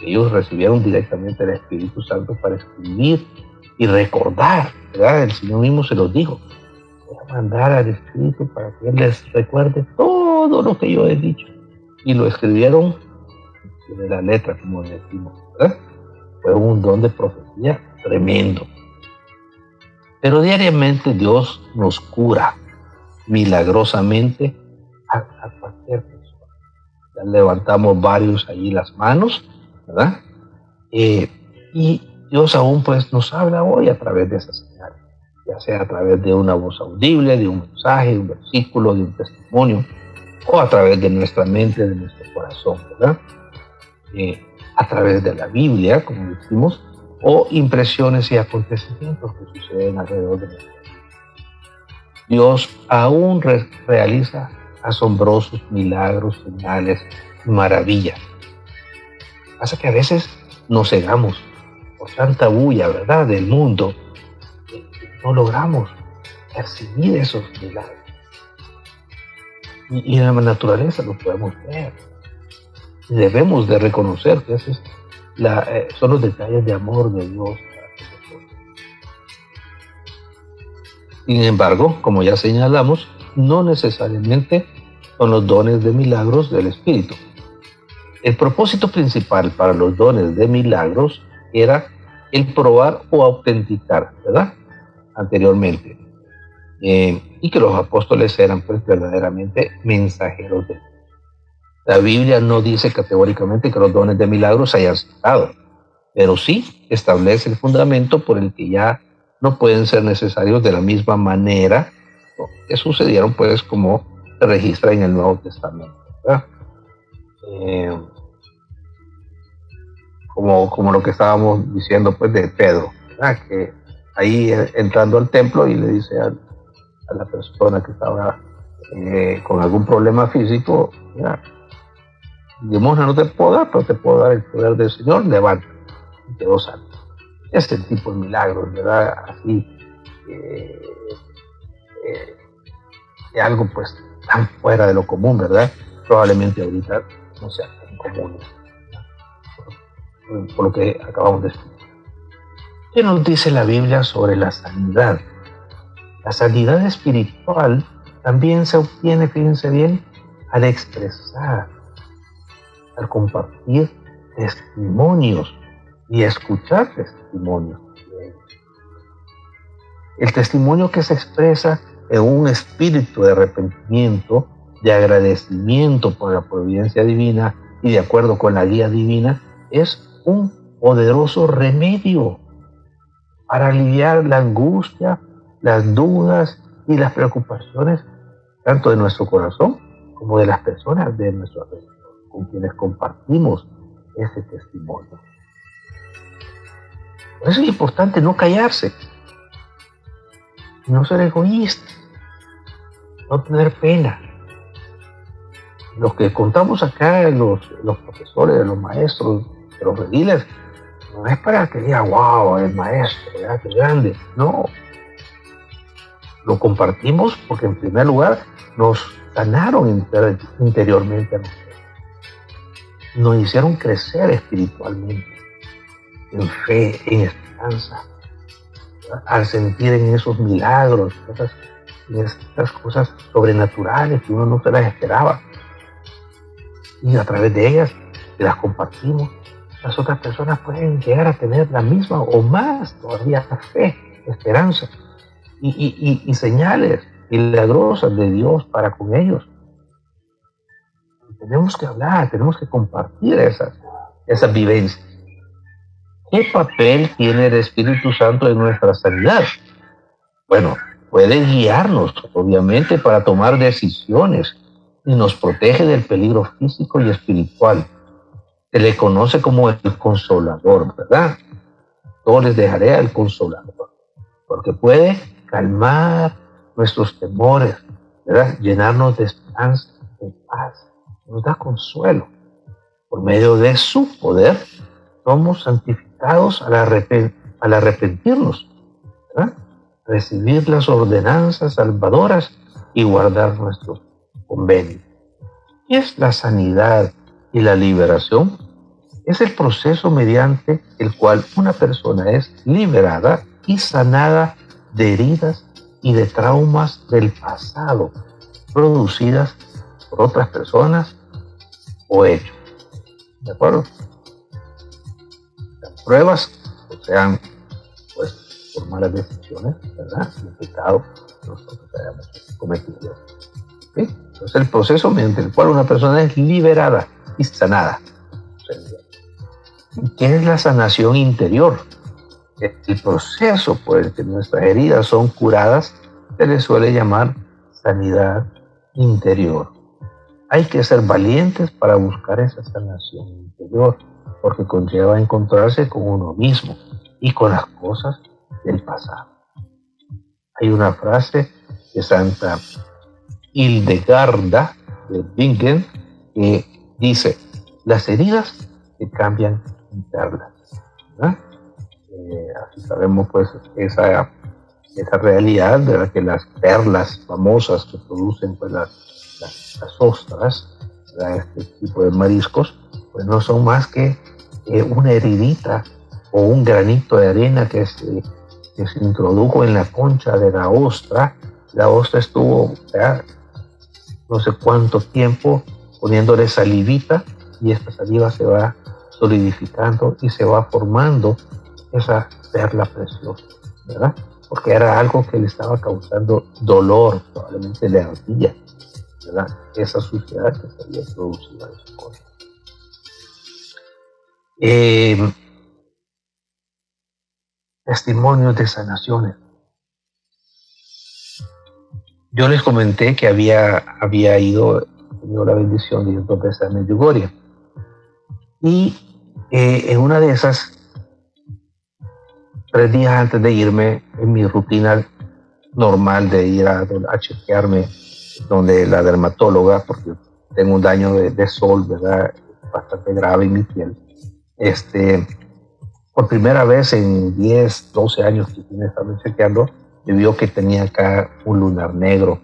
ellos recibieron directamente del Espíritu Santo para escribir y recordar, ¿verdad? El Señor mismo se los dijo: voy a mandar al Espíritu para que Él les recuerde todo lo que yo he dicho. Y lo escribieron de la letra, como decimos, ¿verdad? Fue un don de profecía tremendo. Pero diariamente Dios nos cura milagrosamente a cualquier persona. Ya levantamos varios allí las manos, ¿verdad? Y Dios aún pues nos habla hoy a través de esas señales. ya sea a través de una voz audible, de un mensaje, de un versículo, de un testimonio, o a través de nuestra mente, de nuestro corazón, ¿verdad? A través de la Biblia, como decimos, o impresiones y acontecimientos que suceden alrededor de nosotros. Dios aún realiza asombrosos milagros, señales, maravillas. Pasa que a veces nos cegamos por tanta bulla, ¿verdad?, del mundo, que no logramos percibir esos milagros. Y en la naturaleza lo podemos ver. Y debemos de reconocer que esos son los detalles de amor de Dios para nosotros. Sin embargo, como ya señalamos, no necesariamente son los dones de milagros del Espíritu. El propósito principal para los dones de milagros era el probar o autenticar, ¿verdad?, anteriormente. Y que los apóstoles eran pues verdaderamente mensajeros de Dios. La Biblia no dice categóricamente que los dones de milagros hayan cesado, pero sí establece el fundamento por el que ya no pueden ser necesarios de la misma manera que sucedieron, pues, como se registra en el Nuevo Testamento, ¿verdad? Como lo que estábamos diciendo, pues, de Pedro, ¿verdad? Que ahí entrando al templo y le dice a la persona que estaba con algún problema físico, ¿verdad?, limosna no te puedo dar, pero te puedo dar el poder del Señor, levanta, y quedó sano. Este tipo de milagros, ¿verdad?, así, de algo pues tan fuera de lo común, ¿verdad?, probablemente ahorita no sea tan común, por lo que acabamos de explicar. ¿Qué nos dice la Biblia sobre la sanidad? La sanidad espiritual también se obtiene, fíjense bien, al expresar, al compartir testimonios y escuchar testimonios. El testimonio que se expresa en un espíritu de arrepentimiento, de agradecimiento por la providencia divina y de acuerdo con la guía divina, es un poderoso remedio para aliviar la angustia, las dudas y las preocupaciones tanto de nuestro corazón como de las personas de nuestro alrededor con quienes compartimos ese testimonio. Por eso es importante no callarse, no ser egoísta, no tener pena. Lo que contamos acá, los profesores, los maestros, los rediles, no es para que diga, wow, el maestro, ¿verdad?, qué grande. No. Lo compartimos porque en primer lugar nos sanaron interiormente a nosotros. Nos hicieron crecer espiritualmente, en fe, en esperanza, ¿verdad?, al sentir en esos milagros, en estas cosas sobrenaturales que uno no se las esperaba. Y a través de ellas, que las compartimos, las otras personas pueden llegar a tener la misma o más todavía fe, esperanza y señales milagrosas de Dios para con ellos. Tenemos que hablar, tenemos que compartir esas vivencias. ¿Qué papel tiene el Espíritu Santo en nuestra sanidad? Bueno, puede guiarnos, obviamente, para tomar decisiones y nos protege del peligro físico y espiritual. Se le conoce como el Consolador, ¿verdad? Yo les dejaré al Consolador, porque puede calmar nuestros temores, ¿verdad?, llenarnos de esperanza, de paz, nos da consuelo. Por medio de su poder, somos santificados al arrepentirnos, ¿verdad?, recibir las ordenanzas salvadoras y guardar nuestro convenio. ¿Qué es la sanidad y la liberación? Es el proceso mediante el cual una persona es liberada y sanada de heridas y de traumas del pasado producidas por otras personas o hechos. ¿De acuerdo? Las pruebas, o sean pues por malas decisiones, ¿verdad?, el pecado que nosotros hayamos cometido. ¿Sí? Entonces el proceso mediante el cual una persona es liberada y sanada. ¿Qué es la sanación interior? el proceso por el que nuestras heridas son curadas se le suele llamar sanidad interior. Hay que ser valientes para buscar esa sanación interior, porque conlleva encontrarse con uno mismo y con las cosas del pasado. Hay una frase de Santa Hildegarda de Bingen que dice: las heridas se cambian en perlas. ¿Verdad? Así sabemos pues esa realidad de la que las perlas famosas que producen pues las ostras, ¿verdad? Este tipo de mariscos, pues no son más que una heridita o un granito de arena que se introdujo en la concha de la ostra. La ostra estuvo, ¿verdad?, no sé cuánto tiempo poniéndole salivita, y esta saliva se va solidificando y se va formando esa perla preciosa, ¿verdad? Porque era algo que le estaba causando dolor, probablemente le ardía, ¿verdad?, esa suciedad que se había producido en su cuerpo. Testimonios de sanaciones. Yo les comenté que había tenido la bendición de ir 2 veces a Medjugorje. Y en una de esas, 3 días antes de irme, en mi rutina normal de ir a chequearme donde la dermatóloga, porque tengo un daño de sol, ¿verdad?, bastante grave en mi piel. Por primera vez en 10, 12 años que me estaba chequeando, me vio que tenía acá un lunar negro.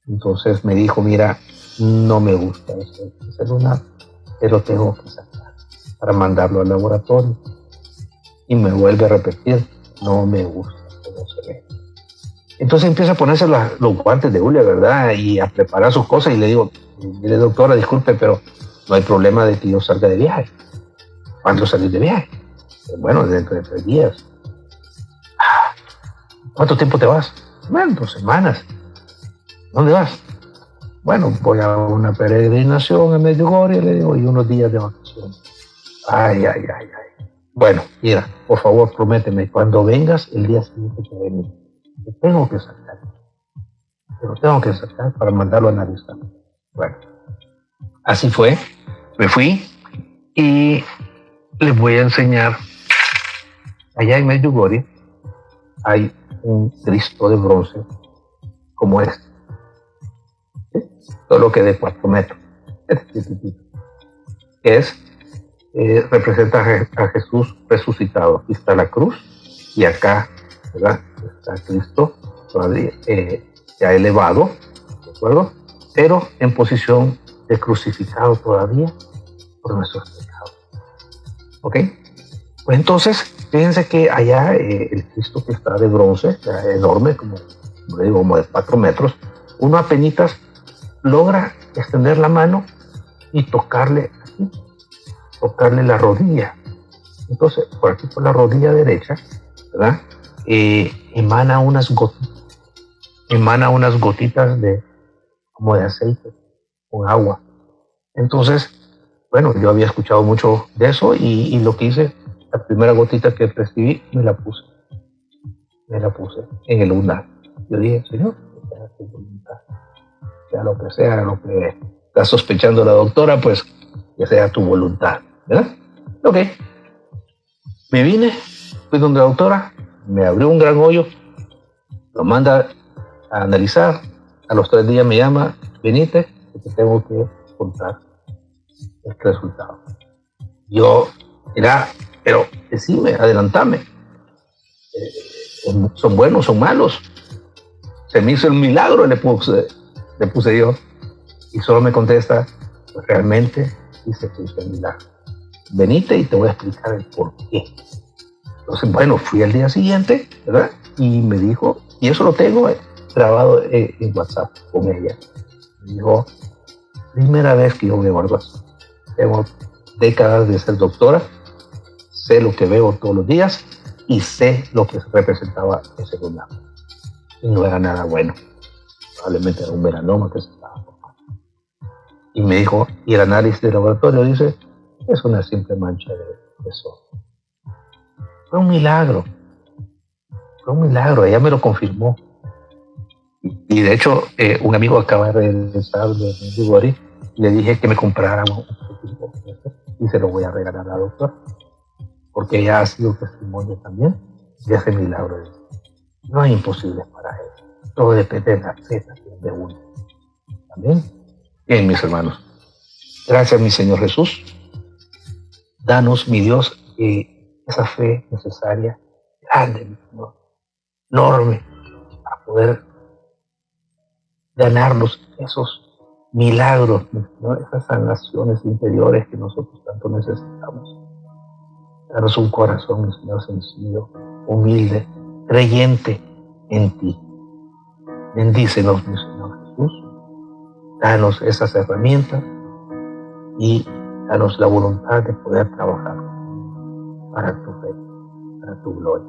Entonces me dijo: mira, no me gusta ese lunar, pero tengo que sacar para mandarlo al laboratorio. Y me vuelve a repetir: no me gusta cómo se ve. Entonces empieza a ponerse los guantes de hule, ¿verdad?, y a preparar sus cosas, y le digo: mire, doctora, disculpe, pero no hay problema de que yo salga de viaje. ¿Cuándo salís de viaje? Bueno, dentro de 3 días. ¿Cuánto tiempo te vas? Bueno, 2 semanas. ¿Dónde vas? Bueno, voy a una peregrinación en Medjugorje, le digo, y unos días de vacaciones. Ay. Bueno, mira, por favor, prométeme, cuando vengas el día siguiente que vengas, te tengo que sacar. Te lo tengo que sacar para mandarlo a analizar. Bueno, así fue. Me fui y les voy a enseñar. Allá en Medjugorje hay un Cristo de bronce como este, ¿sí?, solo que de 4 metros. Representa a Jesús resucitado. Aquí está la cruz y acá, ¿verdad?, está Cristo todavía ya elevado, ¿de acuerdo?, pero en posición de crucificado todavía por nuestros pecados. ¿Ok? Pues entonces, fíjense que allá el Cristo que está de bronce, enorme, como de 4 metros, uno apenitas logra extender la mano y tocarle la rodilla. Entonces, por aquí, por la rodilla derecha, ¿verdad?, emana unas gotitas como de aceite con agua. Entonces, bueno, yo había escuchado mucho de eso y lo que hice, la primera gotita que percibí, me la puse en el lunar. Yo dije: Señor, sea tu voluntad, sea lo que está sospechando la doctora, pues que sea tu voluntad, ¿verdad? Ok. Me vine, fui donde la doctora, me abrió un gran hoyo, lo manda a analizar. A los 3 días me llama: venite, que te tengo que contar este resultado. Yo, mira, pero decime, adelantame. ¿Son buenos, son malos? Se me hizo el milagro, le puse yo. Y solo me contesta: pues realmente sí se hizo el milagro. Venite y te voy a explicar el por qué. Entonces, bueno, fui al día siguiente, ¿verdad?, y me dijo, y eso lo tengo grabado en WhatsApp con ella. Me dijo: primera vez que yo veo algo así. Tengo décadas de ser doctora, sé lo que veo todos los días y sé lo que representaba ese lunar. Y no era nada bueno. Probablemente era un melanoma que se estaba formando. Y me dijo, y el análisis de laboratorio dice: es una simple mancha de sol. Fue un milagro. Ella me lo confirmó. Y de hecho, un amigo acaba de regresar de Medjugorje y le dije que me comprara un tipo y se lo voy a regalar a la doctora, porque ella ha sido testimonio también de ese milagro. No es imposible para él. Todo depende de la fe de uno. Amén. Bien, mis hermanos. Gracias, mi Señor Jesús. Danos, mi Dios, esa fe necesaria, grande, mi Señor, enorme, para poder ganarnos esos milagros, ¿no? Esas sanaciones interiores que nosotros tanto necesitamos. Danos un corazón, mi Señor, sencillo, humilde, creyente en ti. Bendícenos, mi Señor Jesús. Danos esas herramientas y danos la voluntad de poder trabajar para tu fe, para tu gloria.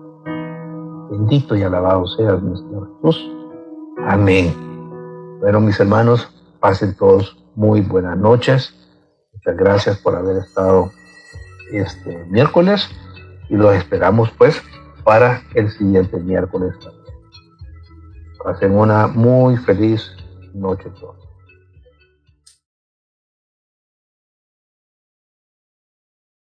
Bendito y alabado seas, mi Señor Jesús. Amén. Bueno, mis hermanos, pasen todos muy buenas noches. Muchas gracias por haber estado este miércoles y los esperamos pues para el siguiente miércoles también. Pasen una muy feliz noche todos.